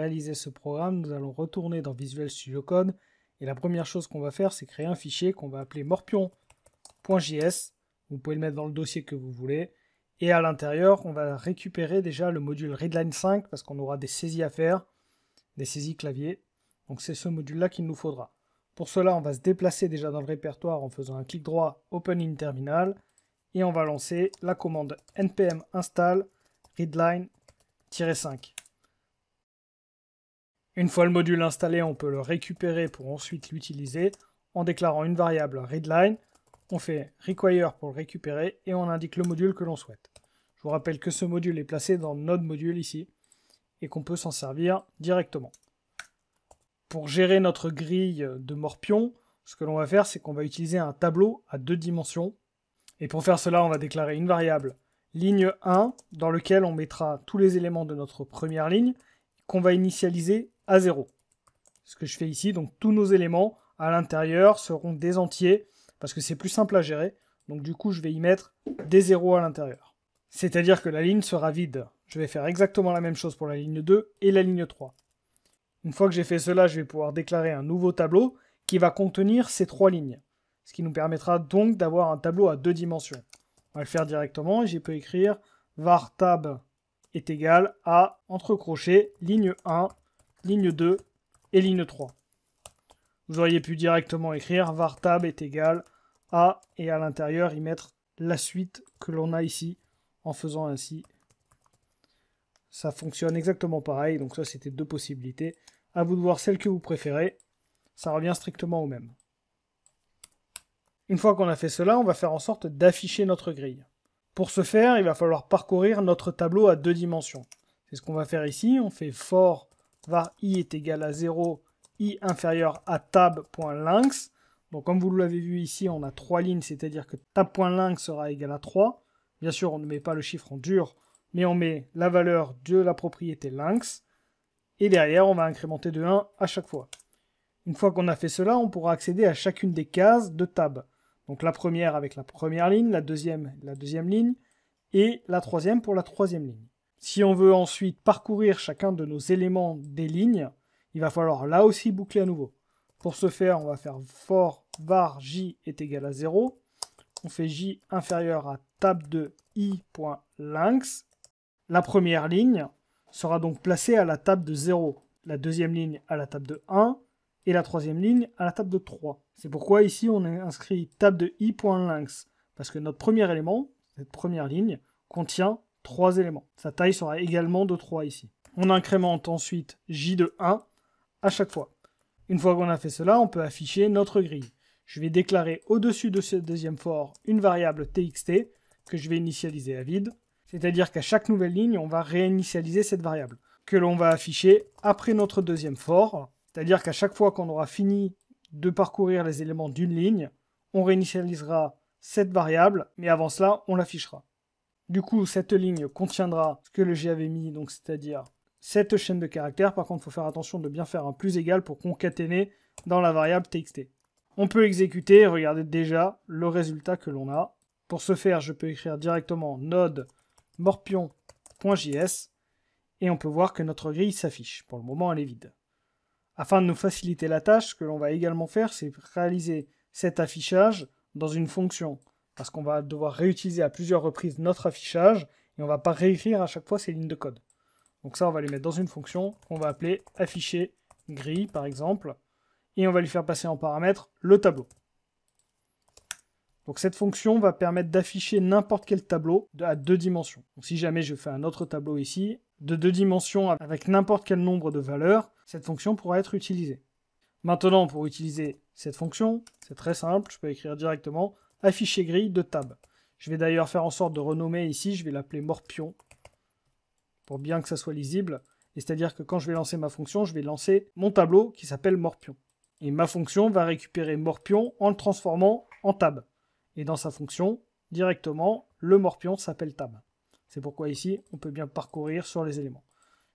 réaliser ce programme, nous allons retourner dans Visual Studio Code. Et la première chose qu'on va faire, c'est créer un fichier qu'on va appeler morpion.js. Vous pouvez le mettre dans le dossier que vous voulez. Et à l'intérieur, on va récupérer déjà le module readline 5 parce qu'on aura des saisies à faire, des saisies clavier. Donc c'est ce module-là qu'il nous faudra. Pour cela, on va se déplacer déjà dans le répertoire en faisant un clic droit Open in Terminal. Et on va lancer la commande npm install readline-5. Une fois le module installé, on peut le récupérer pour ensuite l'utiliser en déclarant une variable readline. On fait require pour le récupérer et on indique le module que l'on souhaite. Je vous rappelle que ce module est placé dans Node module ici et qu'on peut s'en servir directement. Pour gérer notre grille de morpion, ce que l'on va faire, c'est qu'on va utiliser un tableau à 2 dimensions. Et pour faire cela, on va déclarer une variable ligne 1 dans lequel on mettra tous les éléments de notre première ligne qu'on va initialiser à 0. Ce que je fais ici, donc tous nos éléments à l'intérieur seront des entiers parce que c'est plus simple à gérer. Donc du coup, je vais y mettre des 0 à l'intérieur. C'est-à-dire que la ligne sera vide. Je vais faire exactement la même chose pour la ligne 2 et la ligne 3. Une fois que j'ai fait cela, je vais pouvoir déclarer un nouveau tableau qui va contenir ces 3 lignes. Ce qui nous permettra donc d'avoir un tableau à 2 dimensions. On va le faire directement et je peux écrire var tab est égal à, entre crochets, ligne 1, ligne 2 et ligne 3. Vous auriez pu directement écrire var tab est égal à, et à l'intérieur y mettre la suite que l'on a ici, en faisant ainsi. Ça fonctionne exactement pareil, donc ça c'était 2 possibilités. À vous de voir celle que vous préférez, ça revient strictement au même. Une fois qu'on a fait cela, on va faire en sorte d'afficher notre grille. Pour ce faire, il va falloir parcourir notre tableau à 2 dimensions. C'est ce qu'on va faire ici, on fait for var i est égal à 0, i inférieur à tab.length. Donc comme vous l'avez vu ici, on a 3 lignes, c'est-à-dire que tab.length sera égal à 3. Bien sûr, on ne met pas le chiffre en dur, mais on met la valeur de la propriété length. Et derrière, on va incrémenter de 1 à chaque fois. Une fois qu'on a fait cela, on pourra accéder à chacune des cases de tab. Donc la première avec la première ligne, la deuxième ligne, et la troisième pour la troisième ligne. Si on veut ensuite parcourir chacun de nos éléments des lignes, il va falloir là aussi boucler à nouveau. Pour ce faire, on va faire for var j est égal à 0. On fait j inférieur à tab de i.length. La première ligne sera donc placée à la table de 0, la deuxième ligne à la table de 1, et la troisième ligne à la table de 3. C'est pourquoi ici on a inscrit table de i.length, parce que notre premier élément, cette première ligne, contient 3 éléments. Sa taille sera également de 3 ici. On incrémente ensuite j de 1 à chaque fois. Une fois qu'on a fait cela, on peut afficher notre grille. Je vais déclarer au-dessus de ce deuxième for une variable txt que je vais initialiser à vide. C'est-à-dire qu'à chaque nouvelle ligne, on va réinitialiser cette variable, que l'on va afficher après notre deuxième for. C'est-à-dire qu'à chaque fois qu'on aura fini de parcourir les éléments d'une ligne, on réinitialisera cette variable, mais avant cela, on l'affichera. Du coup, cette ligne contiendra ce que j'avais mis, donc c'est-à-dire cette chaîne de caractères. Par contre, il faut faire attention de bien faire un plus égal pour concaténer dans la variable txt. On peut exécuter et regarder déjà le résultat que l'on a. Pour ce faire, je peux écrire directement node morpion.js et on peut voir que notre grille s'affiche. Pour le moment, elle est vide. Afin de nous faciliter la tâche, ce que l'on va également faire, c'est réaliser cet affichage dans une fonction. Parce qu'on va devoir réutiliser à plusieurs reprises notre affichage et on ne va pas réécrire à chaque fois ces lignes de code. Donc ça, on va les mettre dans une fonction qu'on va appeler afficher grille, par exemple. Et on va lui faire passer en paramètre le tableau. Donc cette fonction va permettre d'afficher n'importe quel tableau à 2 dimensions. Donc si jamais je fais un autre tableau ici, de 2 dimensions avec n'importe quel nombre de valeurs, cette fonction pourra être utilisée. Maintenant, pour utiliser cette fonction, c'est très simple, je peux écrire directement afficher grille de tab. Je vais d'ailleurs faire en sorte de renommer ici, je vais l'appeler morpion, pour bien que ça soit lisible. Et c'est-à-dire que quand je vais lancer ma fonction, je vais lancer mon tableau qui s'appelle morpion. Et ma fonction va récupérer morpion en le transformant en tab. Et dans sa fonction, directement, le morpion s'appelle tab. C'est pourquoi ici, on peut bien parcourir sur les éléments.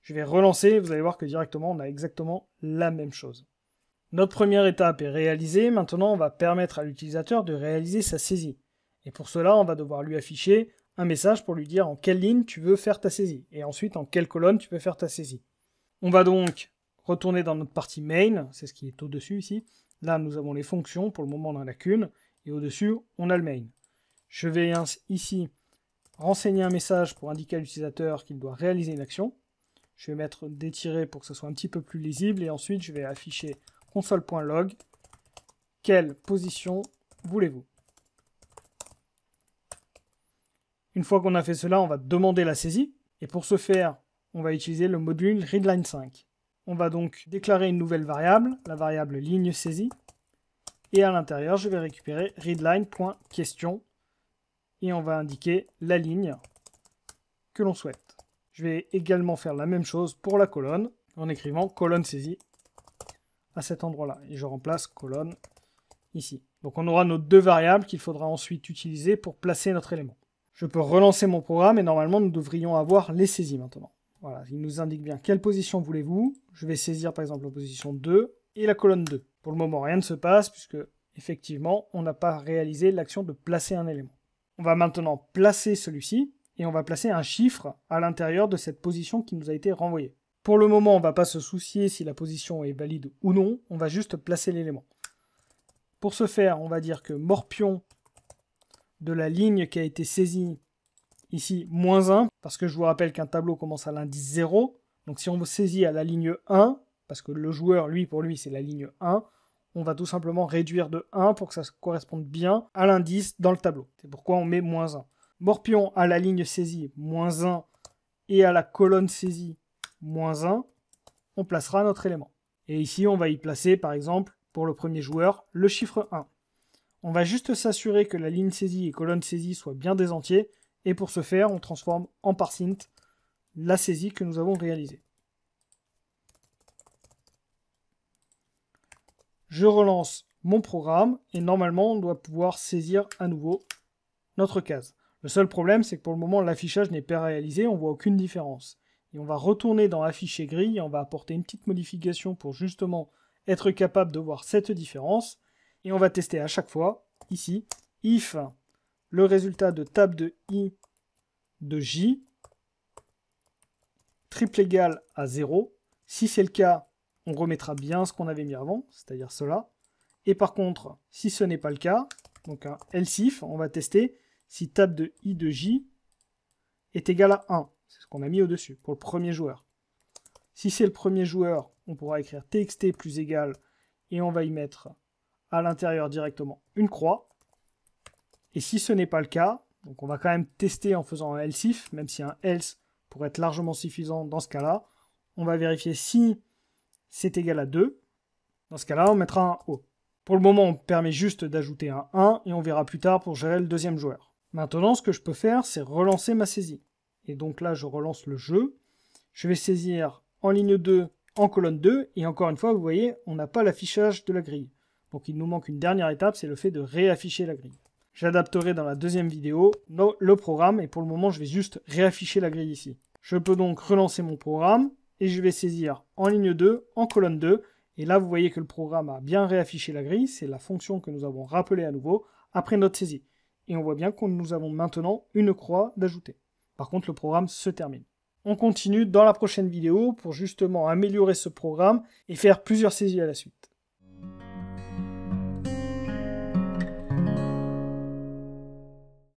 Je vais relancer, vous allez voir que directement, on a exactement la même chose. Notre première étape est réalisée. Maintenant, on va permettre à l'utilisateur de réaliser sa saisie. Et pour cela, on va devoir lui afficher un message pour lui dire en quelle ligne tu veux faire ta saisie. Et ensuite, en quelle colonne tu peux faire ta saisie. On va donc retourner dans notre partie main, c'est ce qui est au-dessus ici. Là, nous avons les fonctions, pour le moment on n'en a qu'une, et au-dessus, on a le main. Je vais ici renseigner un message pour indiquer à l'utilisateur qu'il doit réaliser une action. Je vais mettre des tirets pour que ce soit un petit peu plus lisible, et ensuite je vais afficher console.log. Quelle position voulez-vous? Une fois qu'on a fait cela, on va demander la saisie, et pour ce faire, on va utiliser le module readline5. On va donc déclarer une nouvelle variable, la variable ligne saisie, et à l'intérieur, je vais récupérer readline.question, et on va indiquer la ligne que l'on souhaite. Je vais également faire la même chose pour la colonne, en écrivant colonne saisie à cet endroit-là, et je remplace colonne ici. Donc on aura nos deux variables qu'il faudra ensuite utiliser pour placer notre élément. Je peux relancer mon programme, et normalement, nous devrions avoir les saisies maintenant. Voilà, il nous indique bien quelle position voulez-vous. Je vais saisir par exemple la position 2 et la colonne 2. Pour le moment, rien ne se passe puisque, effectivement, on n'a pas réalisé l'action de placer un élément. On va maintenant placer celui-ci et on va placer un chiffre à l'intérieur de cette position qui nous a été renvoyée. Pour le moment, on ne va pas se soucier si la position est valide ou non, on va juste placer l'élément. Pour ce faire, on va dire que morpion de la ligne qui a été saisie ici, -1, parce que je vous rappelle qu'un tableau commence à l'indice 0. Donc si on saisit à la ligne 1, parce que le joueur, pour lui, c'est la ligne 1, on va tout simplement réduire de 1 pour que ça corresponde bien à l'indice dans le tableau. C'est pourquoi on met -1. Morpion à la ligne saisie, -1, et à la colonne saisie, -1, on placera notre élément. Et ici, on va y placer, par exemple, pour le premier joueur, le chiffre 1. On va juste s'assurer que la ligne saisie et colonne saisie soient bien des entiers, et pour ce faire, on transforme en parseInt la saisie que nous avons réalisée. Je relance mon programme, et normalement, on doit pouvoir saisir à nouveau notre case. Le seul problème, c'est que pour le moment, l'affichage n'est pas réalisé, on ne voit aucune différence. Et on va retourner dans Afficher grille, et on va apporter une petite modification pour justement être capable de voir cette différence. Et on va tester à chaque fois, ici, if le résultat de tab de I de J triple égal à 0. Si c'est le cas, on remettra bien ce qu'on avait mis avant, c'est-à-dire cela. Et par contre, si ce n'est pas le cas, donc un else if, on va tester si tab de I de J est égal à 1. C'est ce qu'on a mis au-dessus pour le premier joueur. Si c'est le premier joueur, on pourra écrire txt plus égal et on va y mettre à l'intérieur directement une croix. Et si ce n'est pas le cas, donc on va quand même tester en faisant un else if, même si un else pourrait être largement suffisant dans ce cas-là. On va vérifier si c'est égal à 2. Dans ce cas-là, on mettra un O. Pour le moment, on permet juste d'ajouter un 1 et on verra plus tard pour gérer le deuxième joueur. Maintenant, ce que je peux faire, c'est relancer ma saisie. Et donc là, je relance le jeu. Je vais saisir en ligne 2, en colonne 2, et encore une fois, vous voyez, on n'a pas l'affichage de la grille. Donc il nous manque une dernière étape, c'est le fait de réafficher la grille. J'adapterai dans la deuxième vidéo le programme, et pour le moment, je vais juste réafficher la grille ici. Je peux donc relancer mon programme, et je vais saisir en ligne 2, en colonne 2, et là, vous voyez que le programme a bien réaffiché la grille, c'est la fonction que nous avons rappelée à nouveau après notre saisie. Et on voit bien que nous avons maintenant une croix d'ajouter. Par contre, le programme se termine. On continue dans la prochaine vidéo pour justement améliorer ce programme et faire plusieurs saisies à la suite.